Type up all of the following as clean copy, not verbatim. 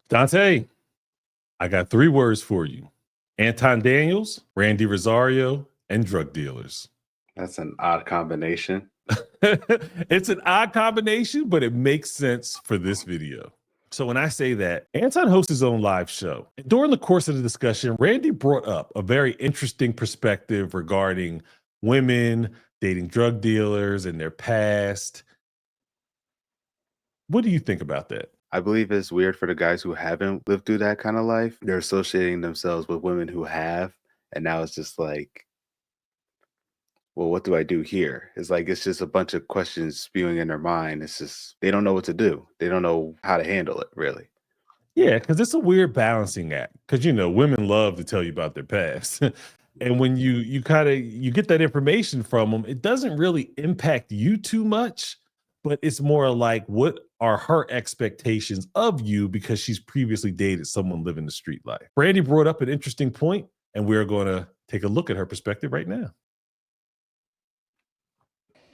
Dante, I got 3 words for you. Anton Daniels, Randi Rossario, and drug dealers. That's an odd combination. It's an odd combination, but it makes sense for this video. So when I say that, Anton hosts his own live show. During the course of the discussion, Randi brought up a very interesting perspective regarding women dating drug dealers and their past. What do you think about that? I believe it's weird for the guys who haven't lived through that kind of life. They're associating themselves with women who have, and now it's just like, well, what do I do here? It's like it's just a bunch of questions spewing in their mind. It's just they don't know what to do. They don't know how to handle it, really. Yeah, because it's a weird balancing act. Because women love to tell you about their past, and when you kind of you get that information from them, it doesn't really impact you too much, but it's more like what are her expectations of you because she's previously dated someone living the street life. Randi brought up an interesting point, and we're going to take a look at her perspective right now.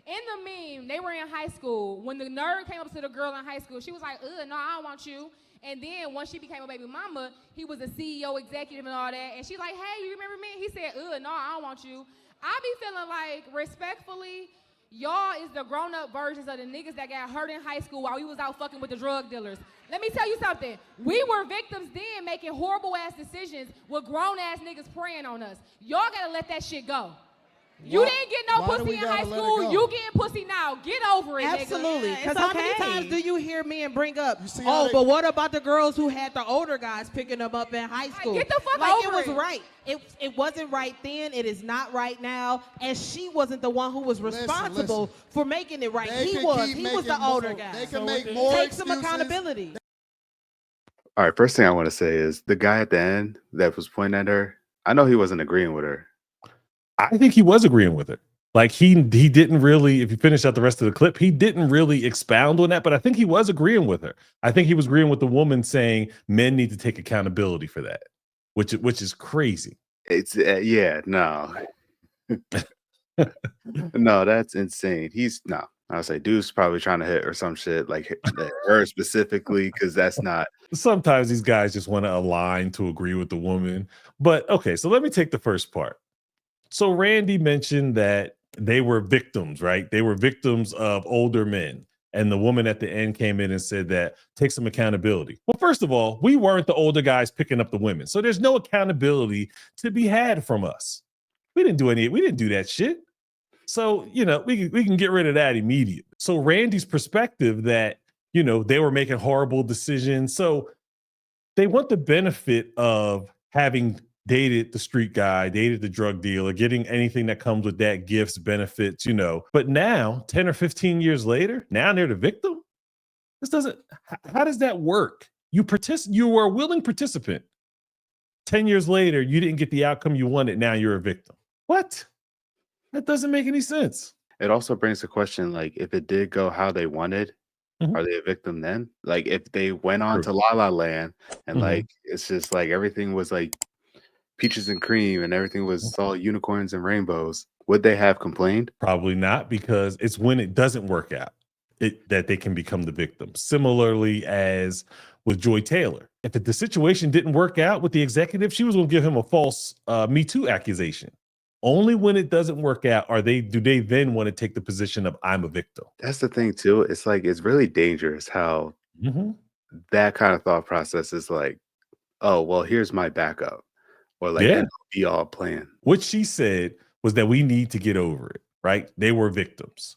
In the meme, they were in high school. When the nerd came up to the girl in high school, she was like, ugh, no, I don't want you. And then once she became a baby mama, he was a CEO executive and all that. And she's like, hey, you remember me? He said, ugh, no, I don't want you. I be feeling like, respectfully, y'all is the grown-up versions of the niggas that got hurt in high school while we was out fucking with the drug dealers. Let me tell you something. We were victims then making horrible-ass decisions with grown-ass niggas preying on us. Y'all gotta let that shit go. You didn't get no pussy in high school. You getting pussy now. Get over it, Absolutely. nigga. Because how many times do you hear men bring up, oh, but what about the girls who had the older guys picking them up in high school? Get the fuck like over it was right. It wasn't right then. It is not right now. And she wasn't the one who was responsible for making it right. He was the older guy. They can make more Take some accountability. All right, first thing I want to say is the guy at the end that was pointing at her, I know he wasn't agreeing with her. I think he was agreeing with it. Like he didn't really, if you finish out the rest of the clip, he didn't really expound on that, but I think he was agreeing with her. I think he was agreeing with the woman saying men need to take accountability for that, which is crazy. It's no, no, that's insane. I would say dude's probably trying to hit or some shit like her specifically because that's not. Sometimes these guys just want to align to agree with the woman. But okay, so let me take the first part. So Randi mentioned that they were victims, right? They were victims of older men. And the woman at the end came in and said that take some accountability. Well, first of all, we weren't the older guys picking up the women. So there's no accountability to be had from us. We didn't do that shit. So, we can get rid of that immediately. So Randi's perspective that, they were making horrible decisions. So they want the benefit of having dated the street guy, dated the drug dealer, getting anything that comes with that, gifts, benefits, But now, 10 or 15 years later, now they're the victim? How does that work? You were a willing participant. 10 years later, you didn't get the outcome you wanted. Now you're a victim. What? That doesn't make any sense. It also brings the question, like, if it did go how they wanted, are they a victim then? Like, if they went on to La La Land and like, it's just like everything was like peaches and cream and everything was all unicorns and rainbows, would they have complained? Probably not, because it's when it doesn't work out that they can become the victim. Similarly as with Joy Taylor. If the situation didn't work out with the executive, she was going to give him a false Me Too accusation. Only when it doesn't work out do they then want to take the position of I'm a victim. That's the thing too. It's like, it's really dangerous how that kind of thought process is like, oh, well, here's my backup. Or like be all plan. What she said was that we need to get over it, right? They were victims.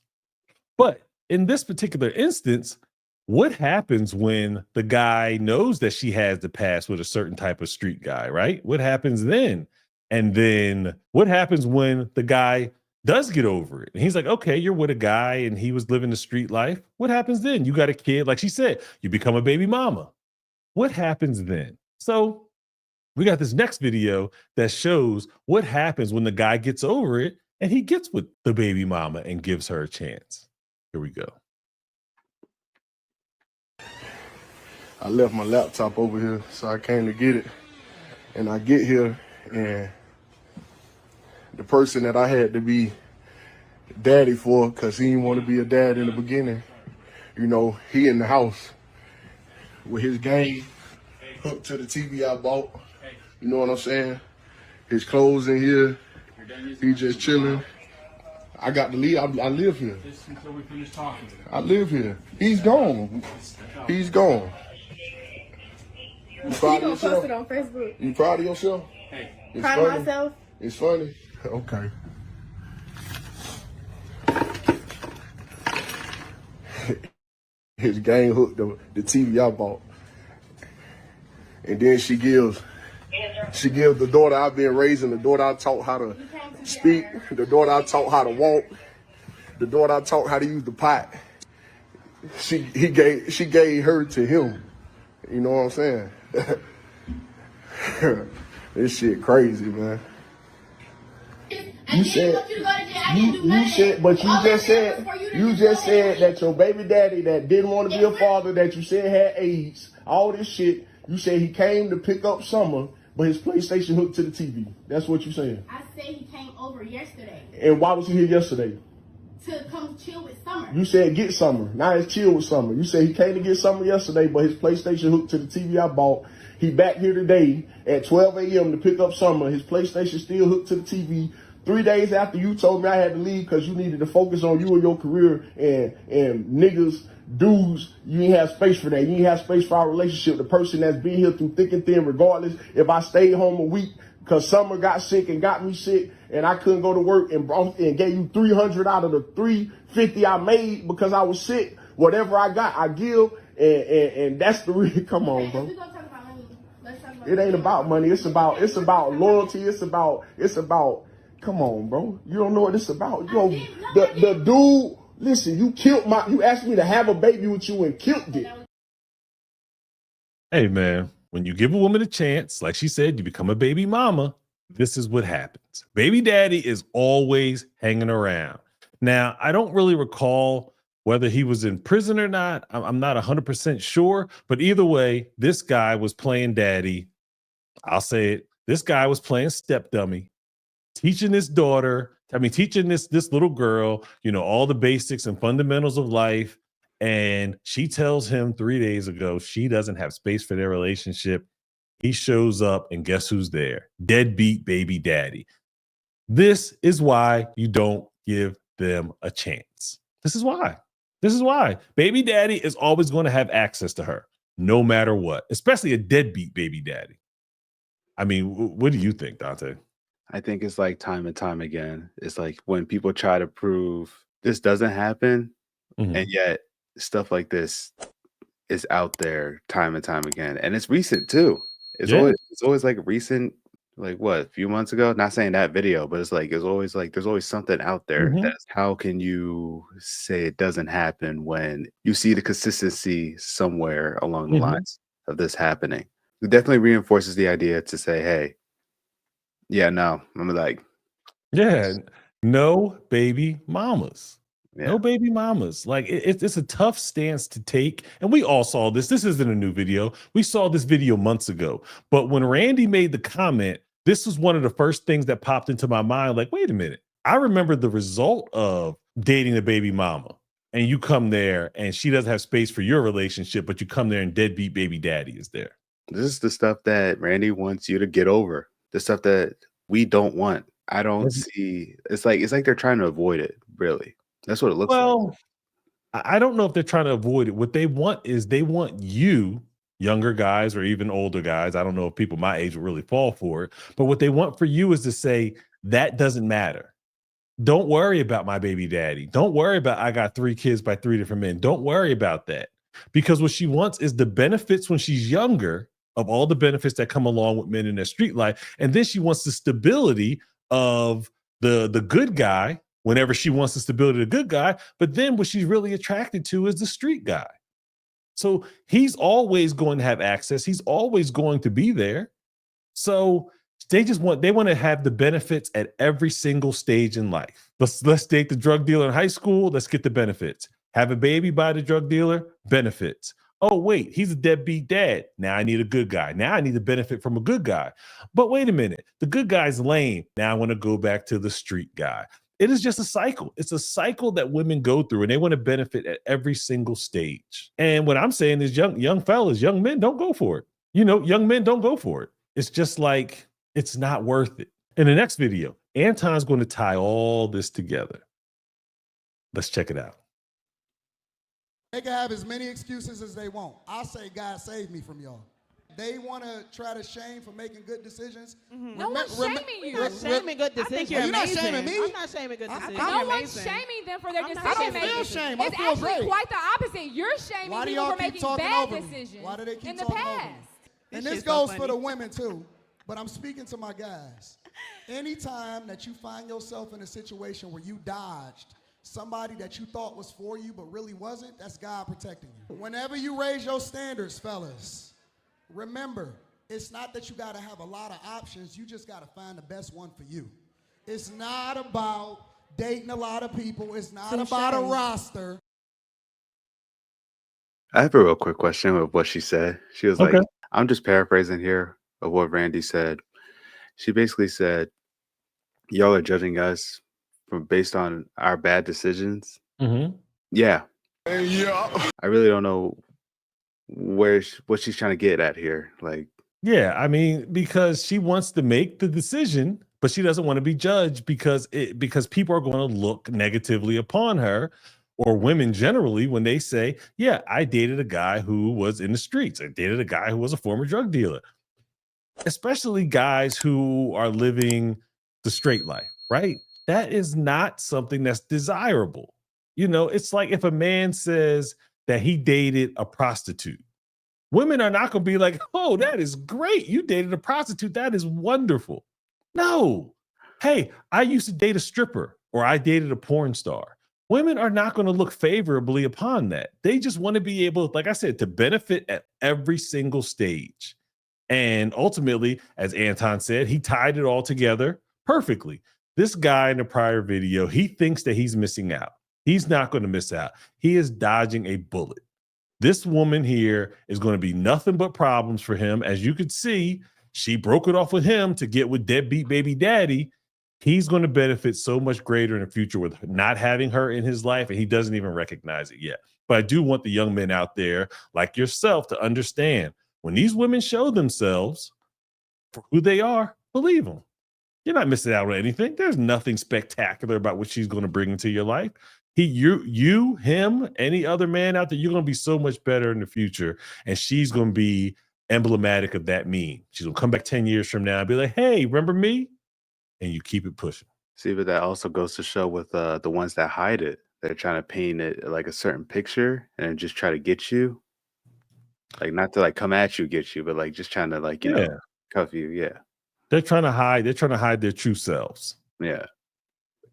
But in this particular instance, what happens when the guy knows that she has the past with a certain type of street guy, right? What happens then? And then what happens when the guy does get over it? And he's like, okay, you're with a guy and he was living the street life. What happens then? You got a kid, like she said, you become a baby mama. What happens then? So we got this next video that shows what happens when the guy gets over it and he gets with the baby mama and gives her a chance. Here we go. I left my laptop over here, so I came to get it. And I get here, and the person that I had to be daddy for, because he didn't want to be a dad in the beginning, he in the house with his game, hooked to the TV I bought. You know what I'm saying? His clothes in here. He just chilling. I got to leave. I live here. Just until we finish talking. I live here. He's gone. He's gone. You proud of yourself? Post it on Facebook. You proud of yourself? Hey. It's Proud funny? of myself. It's funny? Okay. His gang hooked the TV I bought. And then she gives the daughter I've been raising, the daughter I taught how to speak, the daughter I taught how to walk, the daughter I taught how to use the pot. She gave her to him. You know what I'm saying? This shit crazy, man. You said that your baby daddy that didn't want to be a father, that you said had AIDS, all this shit. You said he came to pick up Summer, but his PlayStation hooked to the TV. That's what you saying. I said he came over yesterday And why was he here yesterday? to come chill with Summer. You said get Summer. Now it's chill with Summer. You said he came to get Summer yesterday, but his PlayStation hooked to the TV I bought. He back here today at 12 a.m. to pick up Summer. His PlayStation still hooked to the TV. 3 days after you told me I had to leave because you needed to focus on you and your career, and niggas, dudes, you ain't have space for that. You ain't have space for our relationship. The person that's been here through thick and thin, regardless if I stayed home a week because Summer got sick and got me sick and I couldn't go to work and gave you 300 out of the 350 I made because I was sick. Whatever I got, I give, and that's the real. Come on, bro. We're gonna talk about money. Let's talk about It ain't about money. It's about loyalty. It's about. Come on, bro. You don't know what it's about. Yo, the dude. Listen, you asked me to have a baby with you and killed it. Hey, man, when you give a woman a chance, like she said, you become a baby mama. This is what happens. Baby daddy is always hanging around. Now, I don't really recall whether he was in prison or not. I'm not 100% sure. But either way, this guy was playing daddy. I'll say it. This guy was playing step dummy, teaching this little girl, all the basics and fundamentals of life. And she tells him 3 days ago she doesn't have space for their relationship. He shows up and guess who's there? Deadbeat baby daddy. This is why you don't give them a chance. This is why. Baby daddy is always going to have access to her, no matter what, especially a deadbeat baby daddy. I mean, what do you think, Dante? I think it's like time and time again. It's like when people try to prove this doesn't happen, and yet stuff like this is out there time and time again. And it's recent too. It's always like recent, like what, a few months ago? Not saying that video, but it's always like there's always something out there. That's how can you say it doesn't happen when you see the consistency somewhere along the lines of this happening? It definitely reinforces the idea to say, hey, yeah, no. I'm like, no baby mamas. yeah. No baby mamas. Like it's a tough stance to take. And we all saw this. This isn't a new video. We saw this video months ago. But when Randy made the comment, this was one of the first things that popped into my mind. Like, wait a minute. I remember the result of dating a baby mama. And you come there and she doesn't have space for your relationship, but you come there and deadbeat baby daddy is there. This is the stuff that Randy wants you to get over. The stuff that we don't want. I don't see. It's like they're trying to avoid it. Really, that's what it looks like. Well, I don't know if they're trying to avoid it. What they want is they want you, younger guys or even older guys. I don't know if people my age will really fall for it. But what they want for you is to say that doesn't matter. Don't worry about my baby daddy. Don't worry about I got 3 kids by 3 different men. Don't worry about that, because what she wants is the benefits when she's younger, of all the benefits that come along with men in their street life. And then she wants the stability of the good guy whenever she wants the stability of the good guy. But then what she's really attracted to is the street guy. So he's always going to have access. He's always going to be there. So they want to have the benefits at every single stage in life. Let's date the drug dealer in high school. Let's get the benefits. Have a baby by the drug dealer, benefits. Oh, wait, he's a deadbeat dad. Now I need a good guy. Now I need to benefit from a good guy. But wait a minute. The good guy's lame. Now I want to go back to the street guy. It is just a cycle. It's a cycle that women go through, and they want to benefit at every single stage. And what I'm saying is young fellas, young men, don't go for it. young men don't go for it. It's just like, it's not worth it. In the next video, Anton's going to tie all this together. Let's check it out. They can have as many excuses as they want. I say God saved me from y'all. They want to try to shame for making good decisions. No one's shaming you. You're shaming good decisions. You're not shaming me. I'm not shaming good decisions. No one's shaming them for their decision making. I don't feel shame. I It's feel actually great. quite the opposite. You're shaming Why do people y'all for keep making talking bad over me? decisions Why do they keep in the talking over me? past. And This this shit's so goes for funny. the women too, but I'm speaking to my guys. Anytime that you find yourself in a situation where you dodged somebody that you thought was for you but really wasn't, that's God protecting you. Whenever you raise your standards, fellas, remember, it's not that you gotta have a lot of options, you just gotta find the best one for you. It's not about dating a lot of people, it's not about a roster. I have a real quick question with what she said. She was Okay. like, I'm just paraphrasing here of what Randy said. She basically said, y'all are judging us based on our bad decisions. Mm-hmm. Yeah. Yeah. I really don't know what she's trying to get at here. Like, Yeah, I mean, because she wants to make the decision, but she doesn't want to be judged because people are going to look negatively upon her, or women generally, when they say, yeah, I dated a guy who was in the streets. I dated a guy who was a former drug dealer. Especially guys who are living the straight life, right? That is not something that's desirable. It's like if a man says that he dated a prostitute. Women are not going to be like, oh, that is great. You dated a prostitute. That is wonderful. No. Hey, I used to date a stripper, or I dated a porn star. Women are not going to look favorably upon that. They just want to be able, like I said, to benefit at every single stage. And ultimately, as Anton said, he tied it all together perfectly. This guy in the prior video, he thinks that he's missing out. He's not going to miss out. He is dodging a bullet. This woman here is going to be nothing but problems for him. As you could see, she broke it off with him to get with deadbeat baby daddy. He's going to benefit so much greater in the future with not having her in his life, and he doesn't even recognize it yet. But I do want the young men out there like yourself to understand, when these women show themselves for who they are, believe them. You're not missing out on anything. There's nothing spectacular about what she's going to bring into your life. Him, any other man out there, you're going to be so much better in the future. And she's going to be emblematic of that meme. She's going to come back 10 years from now and be like, hey, remember me? And you keep it pushing. see, but that also goes to show with the ones that hide it. They're trying to paint it like a certain picture and then just try to get you. Like, not to like come at you, get you, but like just trying to like, cuff you. Yeah. They're trying to hide their true selves. Yeah.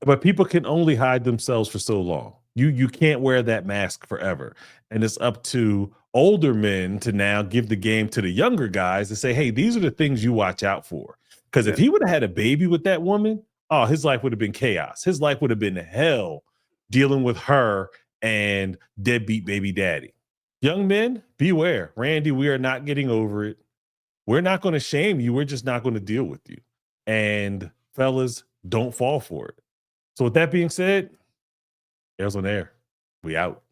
But people can only hide themselves for so long. You can't wear that mask forever. And it's up to older men to now give the game to the younger guys to say, hey, these are the things you watch out for. Because if he would have had a baby with that woman, oh, his life would have been chaos. His life would have been hell dealing with her and deadbeat baby daddy. Young men, beware. Randy, we are not getting over it. We're not going to shame you. We're just not going to deal with you. And fellas, don't fall for it. So with that being said, Airs on Air. We out.